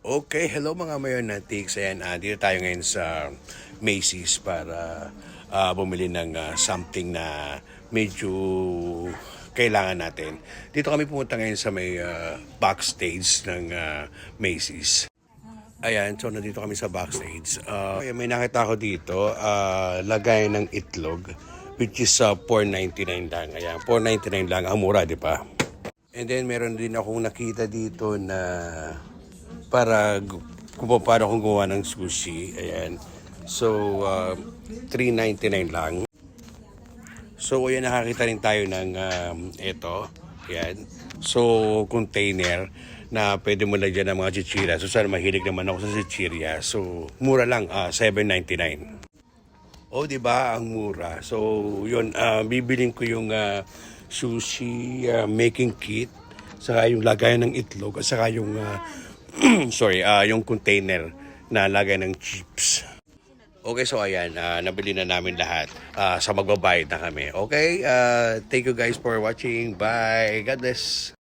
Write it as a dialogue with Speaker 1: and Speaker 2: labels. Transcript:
Speaker 1: Okay, hello mga Mayonatics. Ayan, dito tayo ngayon sa Macy's para bumili ng something na medyo kailangan natin. Dito kami pumunta ngayon sa may backstage ng Macy's. Ayan, so nandito kami sa backstage. May nakita ko dito, lagay ng itlog, which is 4.99 lang. Ayan, 4.99 lang. Ang mura, di ba? And then meron din akong nakita dito na para kung paano akong gawa ng sushi. Ayan. So, 3.99 lang. So, ayan, nakakita rin tayo ng ito. Ayan. So, container na pwede mo lagyan ng mga chichirya. So, sana mahilig naman ako sa chichirya. So, mura lang, 7.99. Oh, di ba? Ang mura. So, yun, bibiling ko yung sushi making kit, saka yung lagayan ng itlog, at saka yung yung container na lagay ng chips. Okay, so ayan, nabili na namin lahat. Sa magbabayad na kami. Okay, thank you guys for watching. Bye. God bless.